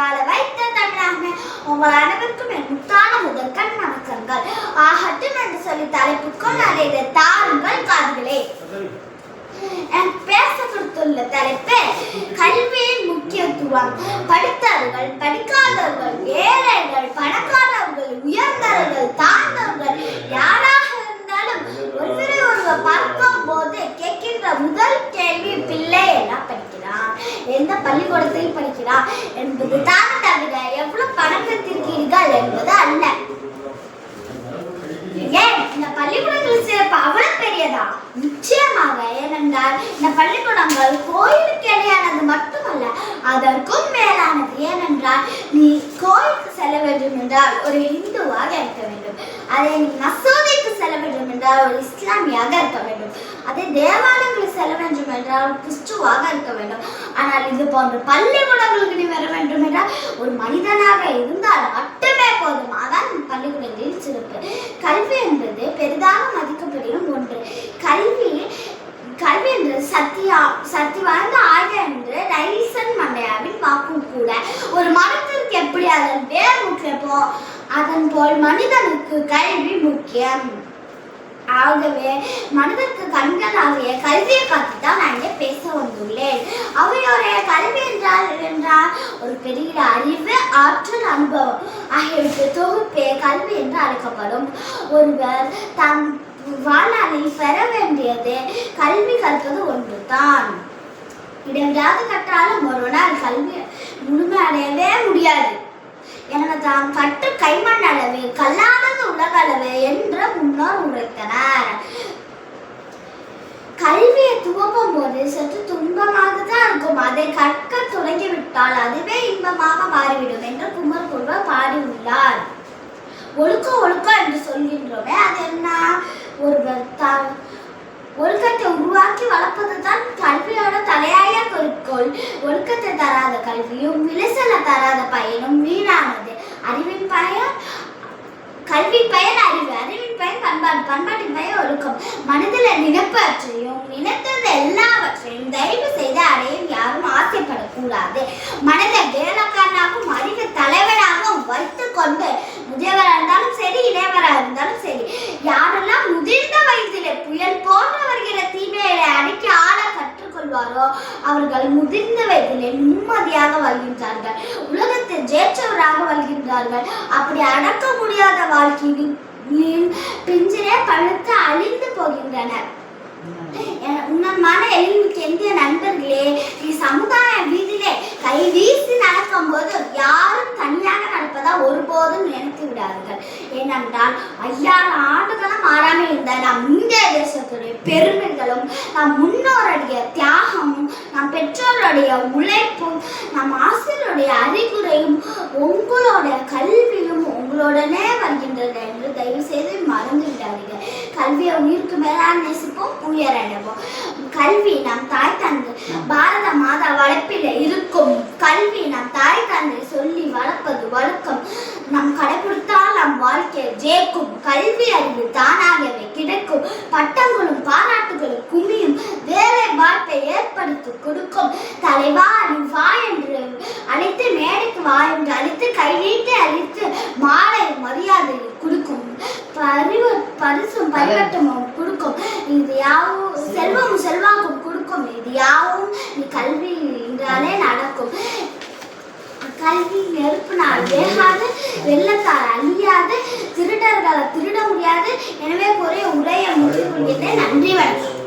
வாழ வைத்த தமிழாக உங்கள் அனைவருக்கும் என் முத்தான முதற்கண் வணக்கங்கள். ஆகட்டும் என்று சொல்லி தலைப்புக்குள் அடைந்த தாருங்கள் காதுகளே. எனக்கு பேச கொடுத்துள்ள தலைப்பு கல்வியின் முக்கியத்துவம். படித்தவர்கள், படிக்காதவர்கள், ஏழைகள், பணக்காரர்கள், உயர்ந்தவர்கள், தாழ்ந்தவர்கள் யாராக இருந்தாலும் ஒருவரை ஒருவர் பார்க்கும் போது கேட்கின்ற முதல் கேள்வி பிள்ளை எல்லாம் படிக்கிறான், எந்த பள்ளிக்கூடத்தில் படிக்கிறான் என்பது தான் தவிர எவ்வளவு பணம் பெற்றிருக்கிறீர்கள் என்பது அல்ல. ஏன் இந்த பள்ளிக்கூடங்கள் சிறப்பு அவ்வளவு பெரியதா? நிச்சயமாக. ஏனென்றால் இந்த பள்ளிக்கூடங்கள் கோயிலுக்கு இடையானது மட்டுமல்ல, அதற்கும் மேலானது. ஏனென்றால் நீ கோயிலுக்கு செல்ல வேண்டும் என்றால் ஒரு இந்துவாக இருக்க வேண்டும், அதை நீ மசூதிக்கு செல்ல வேண்டும் என்றால் ஒரு இஸ்லாமியாக இருக்க வேண்டும், அதே தேவாலயங்களுக்கு செல்ல வேண்டும் என்றால் ஒரு கிறிஸ்துவாக இருக்க வேண்டும். ஆனால் இது போன்ற பள்ளிக்கூடங்களுக்கு நீ வர வேண்டும் என்றால் ஒரு மனிதனாக இருந்தால் மட்டுமே போதும். அதான் பள்ளிக்கூடங்களில் சிறப்பு. கல்வி என்பது பெரிதாக மதிக்கப்படும் ஒன்று. கல்வி என்பது சக்தி வாய்ந்த ஆயுதம் என்று நெல்சன் மண்டேலாவின் வாக்கும் கூட. ஒரு மரத்திற்கு எப்படி அதன் வேர் முக்கியமோ அதன் போல் மனிதனுக்கு கல்வி முக்கியம். ஆகவே மனிதனுக்கு கண்களாகிய கல்வியை பற்றி தான் நான் இங்கே பேச வந்துள்ளேன். அவையோடைய கல்வி என்றால் ஒரு பெரிய அறிவு, ஆற்றல், அனுபவம் ஆகியவற்றை தொகுப்பே கல்வி என்று அழைக்கப்படும். ஒருவர் தம் வாழ்நாளில் பெற வேண்டியது கல்வி கற்பது ஒன்றுதான். இடைவிடாது கற்றாலும் ஒருவனால் கல்வி முழுமையடையவே முடியாது. எனவே தாம் கற்று கைமண் அளவு கல்லாதது உலக அளவு என்று முன்னோர் உரைத்தனர். கல்வியை துவங்கும் போது சற்று துன்பமாக தான் இருக்கும். அதை கற்க தொடங்கிவிட்டால் அதுவே இன்பமாக மாறிவிடும் என்று குமர் குருவர் பாடியுள்ளார். ஒழுக்கம் என்று சொல்கின்றோமே, அது என்ன? ஒருவர் ஒழுக்கத்தை உருவாக்கி வளர்ப்பதுதான் கல்வியோட தலையாய குறிக்கோள். ஒழுக்கத்தை தராத கல்வியும் விளைச்சலை தராத பயனும் வீணானது. அறிவின் பயன் கல்வி பயன் அறிவு, அறிவின் பயன் பண்பாடு, பண்பாட்டின் பயன் ஒழுக்கம். மனதில் நினைப்பவற்றையும் நினைத்தது எல்லாவற்றையும் தயவு செய்து அடையும் யாரும் ஆசைப்படக்கூடாது. மனதை வேலைக்காரனாகவும் அறிவு தலைவராகவும் வைத்துக் கொண்டு முதியவராக இருந்தாலும் சரி, இளையவராக இருந்தாலும் சரி, யாரெல்லாம் முதிர்ந்த வயதிலே புயல் போன்ற வருகிற தீமையை அடக்கி ஆள கற்றுக்கொள்வாரோ அவர்கள் முதிர்ந்த வயதிலே நிம்மதியாக வாழ்கின்றார்கள், உலகத்தை ஜெயிச்சவராக வாழ்கின்றார்கள். அப்படி அடக்க முடியாத வாழ்க்கையில் பிஞ்சிலே பழுத்து அழிந்து போகின்றனர். உன்னமான எளிமைக்கு எந்திய நண்பர்களே, நீ சமுதாய வீதியிலே கை வீசி நடக்கும் போது யாரும் தனியாக நடப்பதா ஒருபோதும் நினைத்து விடார்கள். ஏனென்றால் 5000 ஆண்டுகளும் மாறாமல் இருந்த நம் இந்திய தேசத்துடைய பெருமைகளும், நம் முன்னோருடைய தியாகமும், நம் பெற்றோருடைய உழைப்பும், நம் ஆசிரியருடைய அறிகுறையும், உங்களுடைய கல்வியும் உங்களுடனே வருகின்றது என்று தயவு செய்து மறந்து விடாதீர்கள். கல்வியை உயிருக்கு மேலான நேசிப்போம், உயரடைவோம். கல்வி நம் தாய் தந்தை பாரத மாதா வளர்ப்பில் இருக்கும். கல்வி நம் தாய் தந்தை சொல்லி வளர்ப்பது வழக்கம். நம் கடைபிடித்தால் நம் வாழ்க்கை ஜெயிக்கும். கல்வி அறிவு தானாகவே கிடைக்கும். பட்டங்களும் பாராட்டுகளும் குமியும். வேலை வாய்ப்பை ஏற்படுத்தி கொடுக்கும். தலைவா நீ வா என்று அழைத்து, மேடைக்கு வா என்று அழைத்து, கை நீட்டி அழைத்து மாலை மரியாதை கொடுக்கும். பரிசும் பரிவட்டமும் கொடுக்கும். இது யாவும் செல்வமும் செல்வாக்கும் கொடுக்கும். இது யாவும் நீ கல்வி என்றாலே நடக்கும். கல்வி நெருப்பினால் வேகாது, வெள்ளத்தால் அழியாது, திருடர்களை திருட முடியாது. எனவே குறைய உரைய முடிவு கொள்கிறேன். நன்றி, வணக்கம்.